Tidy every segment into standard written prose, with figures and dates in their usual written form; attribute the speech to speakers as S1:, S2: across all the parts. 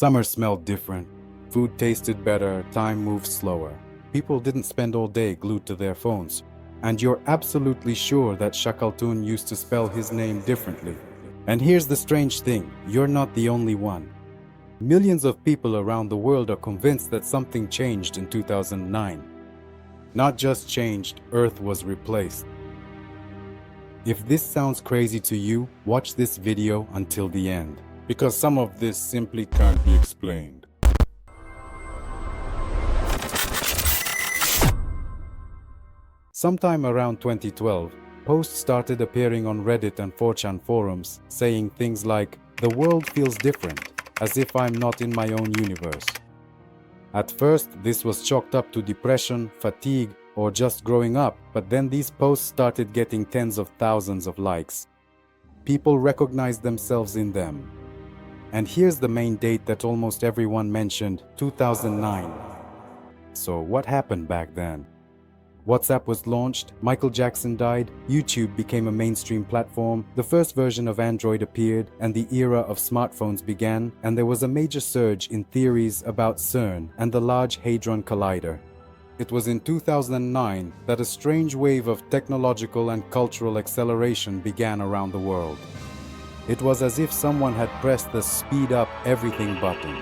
S1: Summer smelled different. Food tasted better, time moved slower. People didn't spend all day glued to their phones. And you're absolutely sure that Shakaltun used to spell his name differently. And here's the strange thing, you're not the only one. Millions of people around the world are convinced that something changed in 2009. Not just changed, Earth was replaced. If this sounds crazy to you, watch this video until the end, because some of this simply can't be explained. Sometime around 2012, posts started appearing on Reddit and 4chan forums saying things like, "The world feels different, as if I'm not in my own universe." At first, this was chalked up to depression, fatigue, or just growing up, but then these posts started getting tens of thousands of likes. People recognized themselves in them. And here's the main date that almost everyone mentioned, 2009. So what happened back then? WhatsApp was launched, Michael Jackson died, YouTube became a mainstream platform, the first version of Android appeared, and the era of smartphones began, and there was a major surge in theories about CERN and the Large Hadron Collider. It was in 2009 that a strange wave of technological and cultural acceleration began around the world. It was as if someone had pressed the speed up everything button.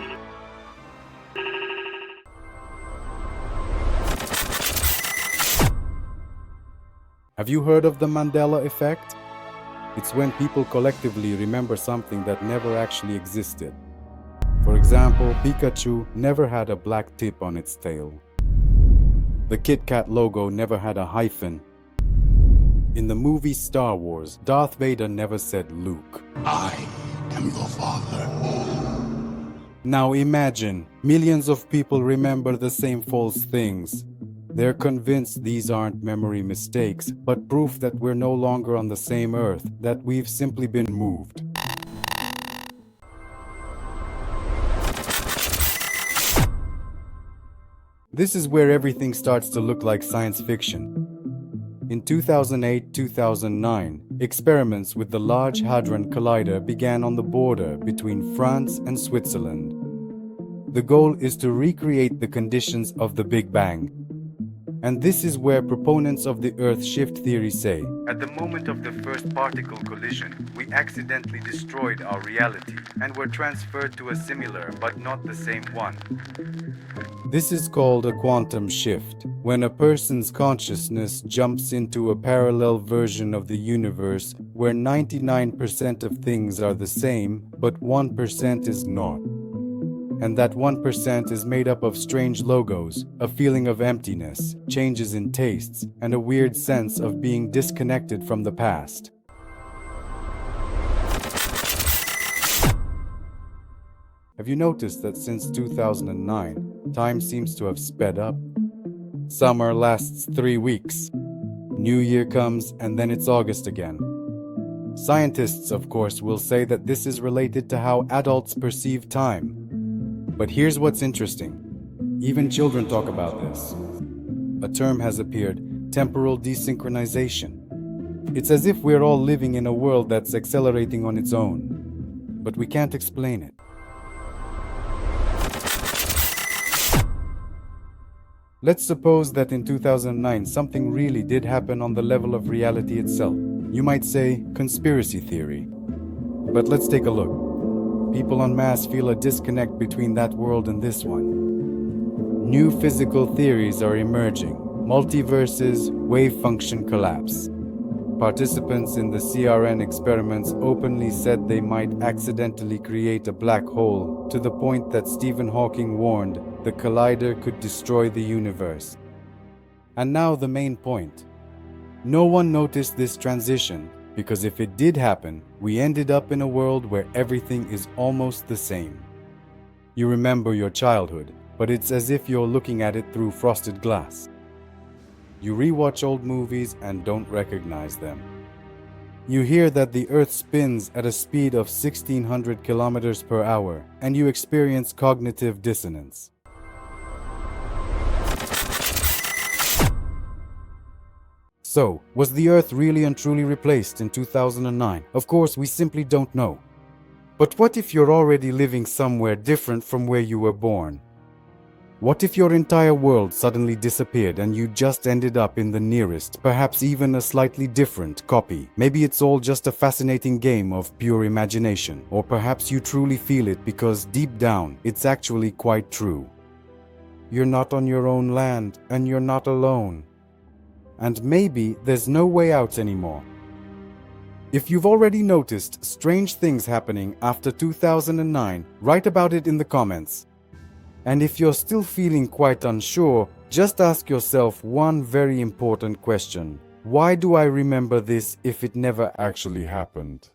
S1: Have you heard of the Mandela Effect? It's when people collectively remember something that never actually existed. For example, Pikachu never had a black tip on its tail. The Kit Kat logo never had a hyphen. In the movie Star Wars, Darth Vader never said Luke.
S2: I am your father.
S1: Now imagine, millions of people remember the same false things. They're convinced these aren't memory mistakes, but proof that we're no longer on the same Earth, that we've simply been moved. This is where everything starts to look like science fiction. In 2008-2009, experiments with the Large Hadron Collider began on the border between France and Switzerland. The goal is to recreate the conditions of the Big Bang. And this is where proponents of the Earth shift theory say, at the moment of the first particle collision, we accidentally destroyed our reality and were transferred to a similar but not the same one. This is called a quantum shift, when a person's consciousness jumps into a parallel version of the universe where 99% of things are the same, but 1% is not. And that 1% is made up of strange logos, a feeling of emptiness, changes in tastes, and a weird sense of being disconnected from the past. Have you noticed that since 2009, time seems to have sped up? Summer lasts 3 weeks. New Year comes, and then it's August again. Scientists, of course, will say that this is related to how adults perceive time. But here's what's interesting. Even children talk about this. A term has appeared, temporal desynchronization. It's as if we're all living in a world that's accelerating on its own. But we can't explain it. Let's suppose that in 2009 something really did happen on the level of reality itself. You might say, conspiracy theory. But let's take a look. People en masse feel a disconnect between that world and this one. New physical theories are emerging. Multiverses, wave function collapse. Participants in the CERN experiments openly said they might accidentally create a black hole, to the point that Stephen Hawking warned the collider could destroy the universe. And now the main point. No one noticed this transition, because if it did happen, we ended up in a world where everything is almost the same. You remember your childhood, but it's as if you're looking at it through frosted glass. You rewatch old movies and don't recognize them. You hear that the Earth spins at a speed of 1,600 kilometers per hour, and you experience cognitive dissonance. So, was the Earth really and truly replaced in 2009? Of course, we simply don't know. But what if you're already living somewhere different from where you were born? What if your entire world suddenly disappeared and you just ended up in the nearest, perhaps even a slightly different copy? Maybe it's all just a fascinating game of pure imagination, or perhaps you truly feel it because deep down it's actually quite true. You're not on your own land and you're not alone. And maybe there's no way out anymore. If you've already noticed strange things happening after 2009, write about it in the comments. And if you're still feeling quite unsure, just ask yourself one very important question. Why do I remember this if it never actually happened?